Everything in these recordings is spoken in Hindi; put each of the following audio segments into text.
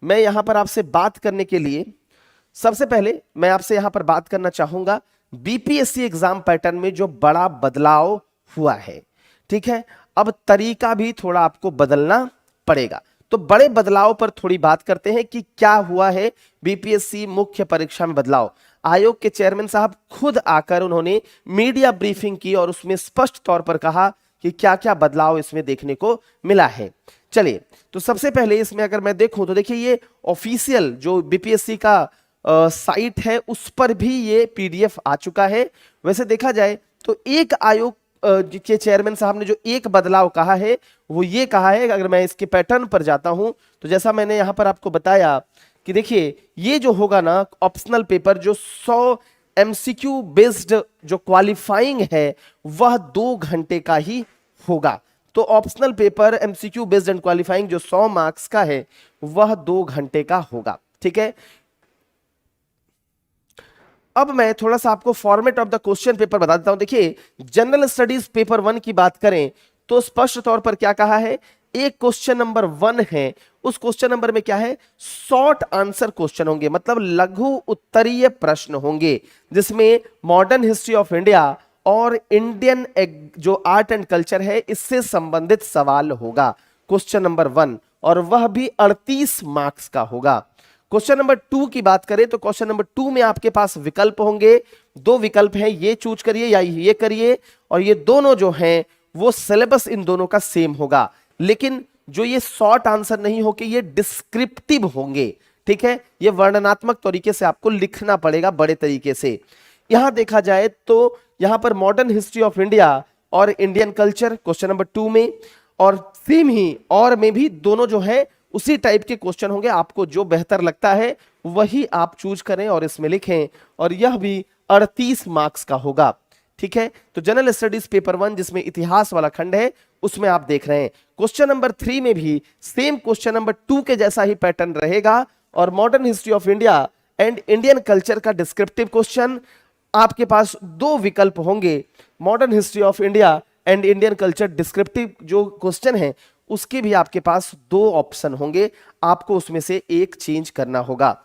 मैं यहां पर आपसे बात करने के लिए सबसे पहले मैं आपसे यहां पर बात करना चाहूंगा बीपीएससी एग्जाम पैटर्न में जो बड़ा बदलाव हुआ है। ठीक है, अब तरीका भी थोड़ा आपको बदलना पड़ेगा। तो बड़े बदलाव पर थोड़ी बात करते हैं कि क्या हुआ है बीपीएससी मुख्य परीक्षा में बदलाव। आयोग के चेयरमैन साहब खुद आकर उन्होंने मीडिया ब्रीफिंग की और उसमें स्पष्ट तौर पर कहा कि क्या क्या बदलाव इसमें देखने को मिला है। चलिए, तो सबसे पहले इसमें अगर मैं देखूं तो देखिए ये ऑफिशियल जो बीपीएससी का साइट है उस पर भी ये पीडीएफ आ चुका है। वैसे देखा जाए तो एक आयोग के चेयरमैन साहब ने जो एक बदलाव कहा है वो ये कहा है, अगर मैं इसके पैटर्न पर जाता हूं तो जैसा मैंने यहां पर आपको बताया कि देखिए ये जो होगा ना ऑप्शनल पेपर जो 100 एमसीक्यू बेस्ड जो क्वालिफाइंग है वह 2 घंटे का ही होगा। तो optional paper MCQ based and qualifying जो 100 मार्क्स का है वह 2 घंटे का होगा। ठीक है, अब मैं थोड़ा सा आपको format of the question paper बता देता हूं। देखिए जनरल स्टडीज पेपर 1 की बात करें तो स्पष्ट तौर पर क्या कहा है, एक क्वेश्चन नंबर 1 है, उस क्वेश्चन नंबर में क्या है, शॉर्ट आंसर क्वेश्चन होंगे, मतलब लघु उत्तरीय प्रश्न होंगे जिसमें मॉडर्न हिस्ट्री ऑफ इंडिया और इंडियन जो आर्ट एंड कल्चर है इससे संबंधित सवाल होगा क्वेश्चन नंबर 1, और वह भी 38 मार्क्स का होगा। क्वेश्चन नंबर 2 की बात करें तो क्वेश्चन नंबर 2 में आपके पास विकल्प होंगे, 2 विकल्प हैं, ये चूज करिए या ये करिए, और ये दोनों जो हैं वो सिलेबस इन दोनों का सेम होगा, लेकिन जो ये शॉर्ट आंसर नहीं होंगे ये डिस्क्रिप्टिव होंगे। ठीक है, ये वर्णनात्मक तरीके से आपको लिखना पड़ेगा बड़े तरीके से। यहां देखा जाए तो यहां पर मॉडर्न हिस्ट्री ऑफ इंडिया और इंडियन कल्चर क्वेश्चन नंबर 2 में, और सेम ही और में भी दोनों जो है उसी टाइप के क्वेश्चन होंगे। आपको जो बेहतर लगता है वही आप चूज करें और इसमें लिखें, और यह भी 38 मार्क्स का होगा। ठीक है, तो जनरल स्टडीज पेपर 1 जिसमें इतिहास वाला खंड है उसमें आप देख रहे हैं क्वेश्चन नंबर 3 में भी सेम क्वेश्चन नंबर 2 के जैसा ही पैटर्न रहेगा, और modern history of India and Indian culture का डिस्क्रिप्टिव क्वेश्चन आपके पास 2 विकल्प होंगे, modern history of India and Indian culture descriptive जो क्वेश्चन है उसके भी आपके पास 2 ऑप्शन होंगे, आपको उसमें से एक चेंज करना होगा।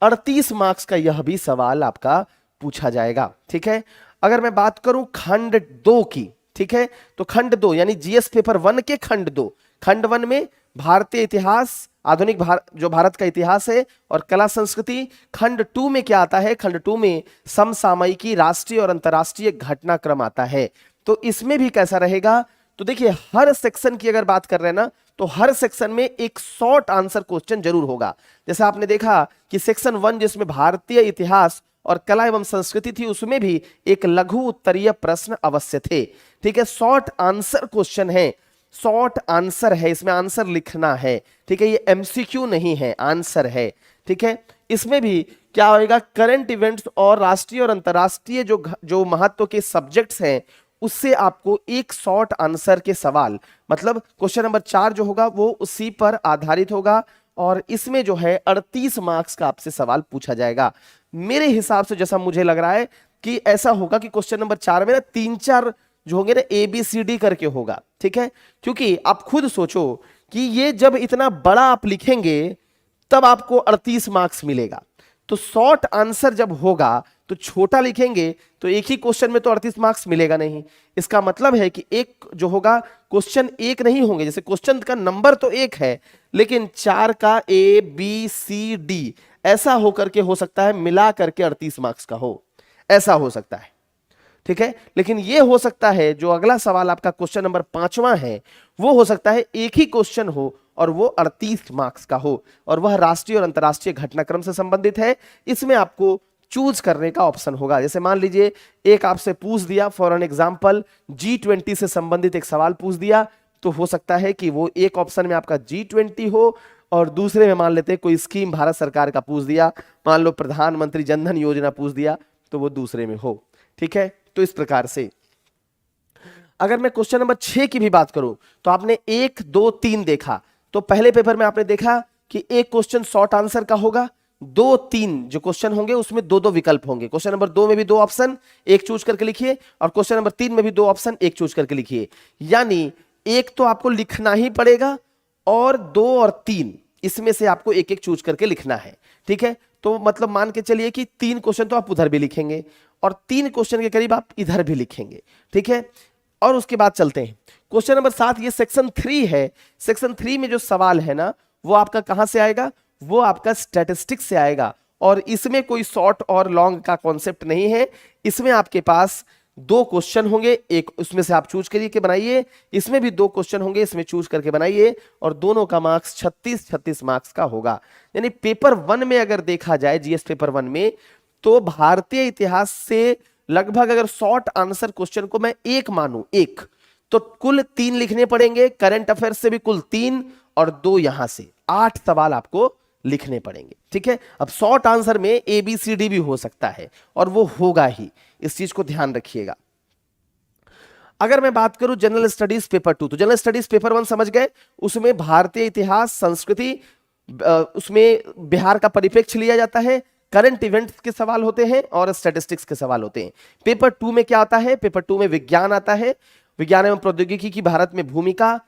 38 मार्क्स का यह भी सवाल आपका पूछा जाएगा। ठीक है, अगर मैं बात करूं खंड 2 की, ठीक है, तो खंड 2 यानी जीएस पेपर 1 के खंड 2, खंड 1 में भारतीय इतिहास, आधुनिक जो भारत का इतिहास है और कला संस्कृति। खंड 2 में क्या आता है, खंड 2 में समसामयिकी, राष्ट्रीय और अंतरराष्ट्रीय घटनाक्रम आता है। तो इसमें भी कैसा रहेगा, तो देखिए हर सेक्शन की अगर बात कर रहे हैं ना तो हर सेक्शन में एक शॉर्ट आंसर क्वेश्चन जरूर होगा। जैसे आपने देखा कि सेक्शन 1 जिसमें भारतीय इतिहास और कला एवं संस्कृति थी उसमें भी एक लघु उत्तरीय प्रश्न अवश्य थे। ठीक है, शॉर्ट आंसर क्वेश्चन है, शॉर्ट आंसर है, इसमें आंसर लिखना है। ठीक है, ये एमसीक्यू नहीं है, आंसर है। ठीक है, इसमें भी क्या होगा, करंट इवेंट्स और राष्ट्रीय और अंतरराष्ट्रीय जो महत्व के सब्जेक्ट्स हैं उससे आपको एक शॉर्ट आंसर के सवाल, मतलब क्वेश्चन नंबर 4 जो होगा वो उसी पर आधारित होगा, और इसमें जो है 38 मार्क्स का आपसे सवाल पूछा जाएगा। मेरे हिसाब से जैसा मुझे लग रहा है कि ऐसा होगा कि क्वेश्चन नंबर 4 में ना 3-4 जो होंगे ना ABCD करके होगा। ठीक है, क्योंकि आप खुद सोचो कि ये जब इतना बड़ा आप लिखेंगे तब आपको 38 मार्क्स मिलेगा, तो शॉर्ट आंसर जब होगा तो छोटा लिखेंगे तो एक ही क्वेश्चन में तो 38 मार्क्स मिलेगा नहीं। इसका मतलब है कि एक जो होगा क्वेश्चन एक नहीं होंगे, जैसे क्वेश्चन का नंबर तो एक है लेकिन 4 का ABCD ऐसा होकर के हो सकता है मिला करके 38 मार्क्स का हो, ऐसा हो सकता है। ठीक है, लेकिन यह हो सकता है जो अगला सवाल आपका क्वेश्चन नंबर 5वां है वो हो सकता है एक ही क्वेश्चन हो और वो 38 मार्क्स का हो, और वह राष्ट्रीय और अंतरराष्ट्रीय घटनाक्रम से संबंधित है। इसमें आपको चूज करने का ऑप्शन होगा। जैसे मान लीजिए एक आपसे पूछ दिया फॉर एन एग्जांपल G20 से संबंधित एक सवाल पूछ दिया, तो हो सकता है कि वो एक ऑप्शन में आपका G20 हो और दूसरे में मान लेते हैं कोई स्कीम भारत सरकार का पूछ दिया, मान लो प्रधानमंत्री जनधन योजना पूछ दिया, तो वो दूसरे में हो। ठीक है, तो इस प्रकार से अगर मैं क्वेश्चन नंबर 6 की भी बात करूं तो आपने 1 2 3 देखा, तो पहले पेपर में आपने देखा कि एक क्वेश्चन शॉर्ट आंसर का होगा, 2 3 जो क्वेश्चन होंगे उसमें 2 विकल्प होंगे। क्वेश्चन नंबर 2 में भी 2 ऑप्शन, एक चूज करके लिखिए, और क्वेश्चन नंबर 3 में भी 2 ऑप्शन, एक चूज करके लिखिए। यानी एक तो आपको लिखना ही पड़ेगा और 2 और 3 इसमें से आपको एक एक चूज करके लिखना है। ठीक है, तो मतलब मान के चलिए कि 3 क्वेश्चन तो आप उधर भी लिखेंगे और 3 क्वेश्चन के करीब आप इधर भी लिखेंगे। ठीक है, और उसके बाद चलते हैं क्वेश्चन नंबर 7। ये सेक्शन 3 है। सेक्शन 3 में जो सवाल है ना वो आपका कहां से आएगा, वो आपका स्टैटिस्टिक्स से आएगा। और इसमें कोई शॉर्ट और लॉन्ग का कॉन्सेप्ट नहीं है। इसमें आपके पास 2 क्वेश्चन होंगे, एक उसमें से आप चूज करिए के बनाइए, इसमें भी 2 क्वेश्चन होंगे, इसमें चूज करके बनाइए, और दोनों का मार्क्स 36 मार्क्स का होगा। यानी पेपर 1 में अगर देखा जाए, जीएस पेपर 1 में, तो भारतीय इतिहास से लगभग अगर शॉर्ट आंसर क्वेश्चन को मैं एक मानूं, एक, तो कुल 3 लिखने पड़ेंगे, करंट अफेयर्स से भी कुल 3 और 2 यहां से 8 सवाल आपको लिखने पड़ेंगे। ठीक है, अब शॉर्ट आंसर में ABCD भी हो सकता है और वो होगा ही, इस चीज को ध्यान रखिएगा। अगर मैं बात करूं जनरल स्टडीज पेपर 2, तो जनरल स्टडीज पेपर 1 समझ गए, उसमें भारतीय इतिहास, संस्कृति, उसमें बिहार का परिप्रेक्ष्य लिया जाता है, करंट इवेंट्स के सवाल होते हैं और स्टैटिस्टिक्स के सवाल होते हैं। पेपर 2 में क्या आता है, पेपर 2 में विज्ञान आता है, विज्ञान एवं प्रौद्योगिकी की भारत में भूमिका,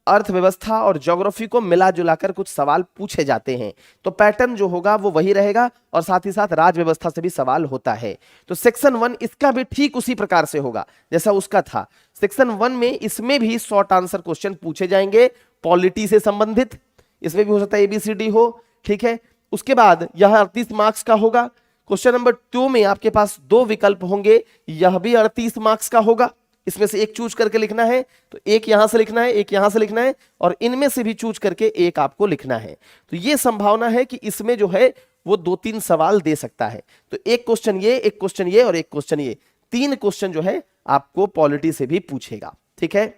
अर्थव्यवस्था और ज्योग्राफी को मिला जुलाकर कुछ सवाल पूछे जाते हैं। तो पैटर्न जो होगा वो वही रहेगा, और साथ ही साथ राज व्यवस्था से भी सवाल होता है। तो सेक्शन 1 इसका भी ठीक उसी प्रकार से होगा जैसा उसका था। सेक्शन 1 में इसमें भी शॉर्ट आंसर क्वेश्चन पूछे जाएंगे, पॉलिटी से संबंधित, इसमें भी हो सकता है ABCD हो। ठीक है, उसके बाद यह 38 मार्क्स का होगा। क्वेश्चन नंबर 2 में आपके पास 2 विकल्प होंगे, यह भी 38 मार्क्स का होगा, इसमें से एक चूज करके लिखना है, तो एक यहां से लिखना है, एक यहां से लिखना है, और इनमें से भी चूज करके एक आपको लिखना है। तो यह संभावना है कि इसमें जो है वो 2-3 सवाल दे सकता है। तो एक क्वेश्चन ये, एक क्वेश्चन ये और एक क्वेश्चन ये, 3 क्वेश्चन जो है आपको पॉलिटी से भी पूछेगा। ठीक है,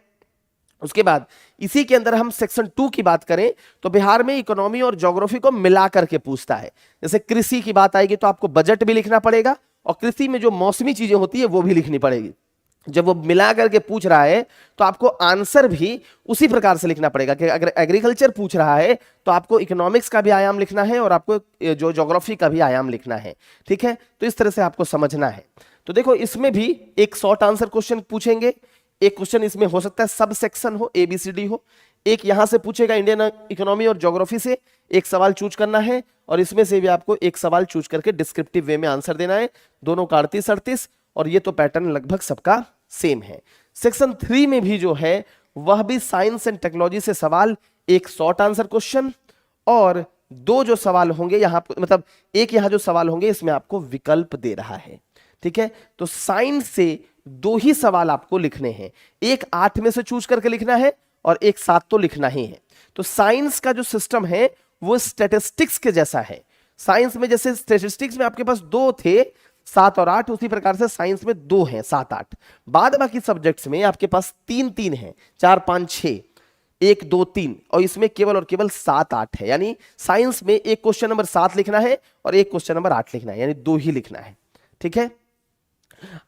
उसके बाद इसी के अंदर हम सेक्शन 2 की बात करें तो बिहार में इकोनॉमी और ज्योग्राफी को मिला करके पूछता है। जैसे कृषि की बात आएगी तो आपको बजट भी लिखना पड़ेगा, और कृषि में जो मौसमी चीजें होती है वो भी लिखनी पड़ेगी। जब वो मिला करके पूछ रहा है तो आपको आंसर भी उसी प्रकार से लिखना पड़ेगा कि अगर एग्रीकल्चर पूछ रहा है तो आपको इकोनॉमिक्स का भी आयाम लिखना है और आपको जो ज्योग्राफी का भी आयाम लिखना है। ठीक है, तो इस तरह से आपको समझना है। तो देखो इसमें भी एक शॉर्ट आंसर क्वेश्चन पूछेंगे, एक क्वेश्चन इसमें हो सकता है सब सेक्शन हो, ABCD हो, एक यहां से पूछेगा इंडियन इकोनॉमी और ज्योग्राफी से, एक सवाल चूज करना है, और इसमें से भी आपको एक सवाल चूज करके डिस्क्रिप्टिव वे में आंसर देना है। दोनों का 38-38, और ये तो पैटर्न लगभग सबका सेम है। सेक्शन 3 में भी जो है वह भी साइंस एंड टेक्नोलॉजी से सवाल, एक शॉर्ट आंसर क्वेश्चन और 2 जो सवाल होंगे यहां, मतलब एक यहां जो सवाल होंगे इसमें आपको विकल्प दे रहा है। ठीक है, तो साइंस से 2 ही सवाल आपको लिखने हैं, एक 8 में से चूज करके लिखना है और एक 7 तो लिखना ही है। तो साइंस का जो सिस्टम है वो स्टैटिस्टिक्स के जैसा है। साइंस में जैसे स्टैटिस्टिक्स में आपके पास 2 थे, 7 और 8, उसी प्रकार से साइंस में 2 हैं, 7-8। बाद बाकी सब्जेक्ट्स में आपके पास 3-3 हैं, 4-5-6, 1-2-3, और इसमें केवल और केवल 7-8 है। यानी साइंस में एक क्वेश्चन नंबर 7 लिखना है और एक क्वेश्चन नंबर 8 लिखना है, यानी 2 ही लिखना है। ठीक है,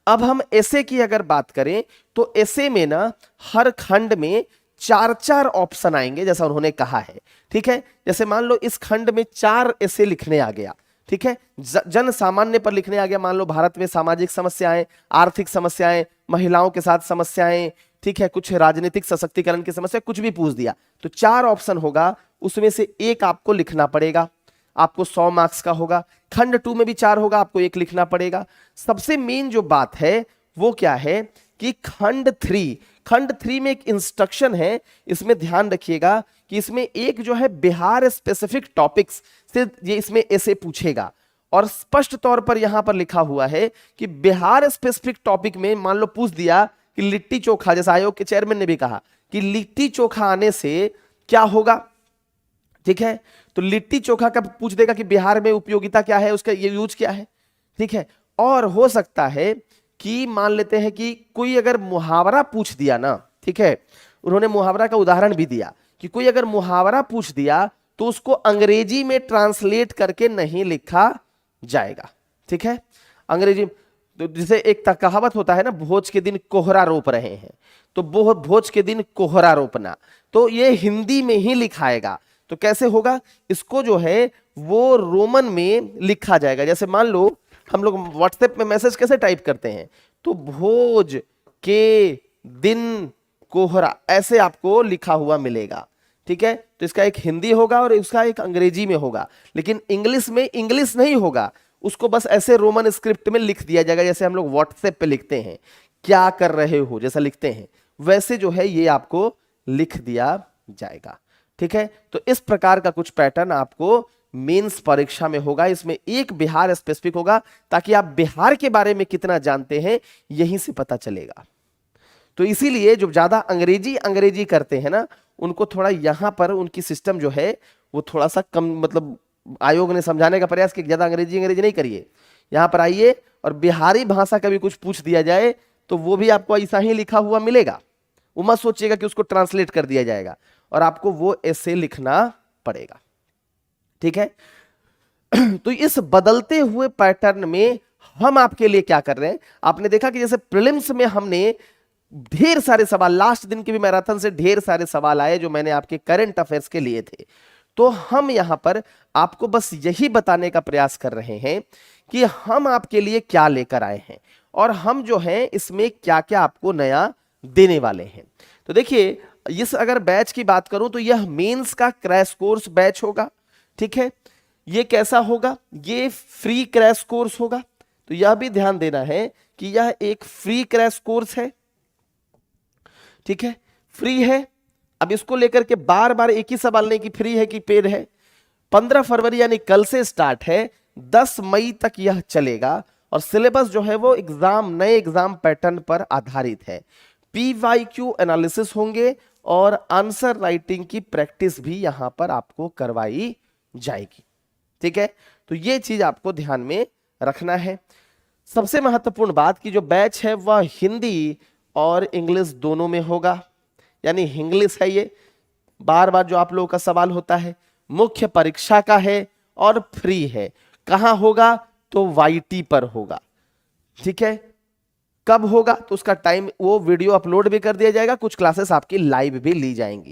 अब हम एसे की अगर बात करें तो एसे में ना हर खंड में 4-4 ऑप्शन आएंगे जैसा उन्होंने कहा है। ठीक है, जैसे मान लो इस खंड में 4 एसे लिखने आ गया। ठीक है, जन सामान्य पर लिखने आ गया, मान लो भारत में सामाजिक समस्याएं, आर्थिक समस्याएं, महिलाओं के साथ समस्याएं, ठीक है, कुछ राजनीतिक सशक्तिकरण की समस्या, कुछ भी पूछ दिया तो 4 ऑप्शन होगा, उसमें से एक आपको लिखना पड़ेगा, आपको 100 मार्क्स का होगा। खंड 2 में भी 4 होगा, आपको एक लिखना पड़ेगा। सबसे मेन जो बात है वो क्या है कि खंड 3 में एक इंस्ट्रक्शन है, इसमें ध्यान रखिएगा कि इसमें एक जो है बिहार स्पेसिफिक टॉपिक्स से ये इसमें ऐसे पूछेगा, और स्पष्ट तौर पर यहां पर लिखा हुआ है कि बिहार स्पेसिफिक टॉपिक में मान लो पूछ दिया कि लिट्टी चोखा, जैसा आयोग के चेयरमैन ने भी कहा कि लिट्टी चोखा आने से क्या होगा। ठीक है, तो लिट्टी चोखा का पूछ देगा कि बिहार में उपयोगिता क्या है, उसका ये यूज क्या है। ठीक है, और हो सकता है कि मान लेते हैं कि कोई अगर मुहावरा पूछ दिया ना, ठीक है, उन्होंने मुहावरा का उदाहरण भी दिया कि कोई अगर मुहावरा पूछ दिया तो उसको अंग्रेजी में ट्रांसलेट करके नहीं लिखा जाएगा। ठीक है, अंग्रेजी, तो जैसे एक कहावत होता है ना, भोज के दिन कोहरा रोप रहे हैं, तो भोज के दिन कोहरा रोपना, तो ये हिंदी में ही लिखाएगा। तो कैसे होगा, इसको जो है वो रोमन में लिखा जाएगा। जैसे मान लो हम लोग व्हाट्सएप में मैसेज कैसे टाइप करते हैं, तो भोज के दिन कोहरा, ऐसे आपको लिखा हुआ मिलेगा। ठीक है, तो इसका एक हिंदी होगा और उसका एक अंग्रेजी में होगा, लेकिन इंग्लिश में इंग्लिश नहीं होगा, उसको बस ऐसे रोमन स्क्रिप्ट में लिख दिया जाएगा, जैसे हम लोग व्हाट्सएप पे लिखते हैं क्या कर रहे हो जैसा लिखते हैं, वैसे जो है ये आपको लिख दिया जाएगा। ठीक है, तो इस प्रकार का कुछ पैटर्न आपको मेंस परीक्षा में होगा। इसमें एक बिहार स्पेसिफिक होगा, ताकि आप बिहार के बारे में कितना जानते हैं यहीं से पता चलेगा। तो इसीलिए जो ज्यादा अंग्रेजी अंग्रेजी करते हैं ना, उनको थोड़ा यहां पर उनकी सिस्टम जो है वो थोड़ा सा कम, मतलब आयोग ने समझाने का प्रयास कि ज्यादा अंग्रेजी अंग्रेजी नहीं करिए, यहां पर आइए और बिहारी भाषा का भी कुछ पूछ दिया जाए तो वो भी आपको ऐसा ही लिखा हुआ मिलेगा। वो मत सोचिएगा कि उसको ट्रांसलेट कर दिया जाएगा, और आपको वो ऐसे लिखना पड़ेगा। ठीक है, तो इस बदलते हुए पैटर्न में हम आपके लिए क्या कर रहे हैं, आपने देखा कि जैसे प्रीलिम्स में हमने ढेर सारे सवाल, लास्ट दिन के भी मैराथन से ढेर सारे सवाल आए जो मैंने आपके करंट अफेयर्स के लिए थे, तो हम यहां पर आपको बस यही बताने का प्रयास कर रहे हैं कि हम आपके लिए क्या लेकर आए हैं और हम जो है इसमें क्या क्या आपको नया देने वाले हैं। तो देखिए, इस अगर बैच की बात करूं तो यह मेंस का क्रैश कोर्स बैच होगा। ठीक है, ये कैसा होगा, ये फ्री क्रैश कोर्स होगा, तो यह भी ध्यान देना है कि यह एक फ्री क्रैश कोर्स है। ठीक है, फ्री है। अब इसको लेकर के बार बार एक ही सवाल नहीं कि फ्री है कि पेड है। 15 फरवरी यानी कल से स्टार्ट है, 10 मई तक यह चलेगा, और सिलेबस जो है वो एग्जाम, नए एग्जाम पैटर्न पर आधारित है। पीवाईक्यू एनालिसिस होंगे और आंसर राइटिंग की प्रैक्टिस भी यहां पर आपको करवाई जाएगी। ठीक है, तो ये चीज आपको ध्यान में रखना है। सबसे महत्वपूर्ण बात की जो बैच है वह हिंदी और इंग्लिश दोनों में होगा, यानी इंग्लिश है ये, बार बार जो आप लोगों का सवाल होता है, मुख्य परीक्षा का है और फ्री है। कहां होगा, तो YT पर होगा। ठीक है, कब होगा, तो उसका टाइम, वो वीडियो अपलोड भी कर दिया जाएगा, कुछ क्लासेस आपकी लाइव भी ली जाएंगी।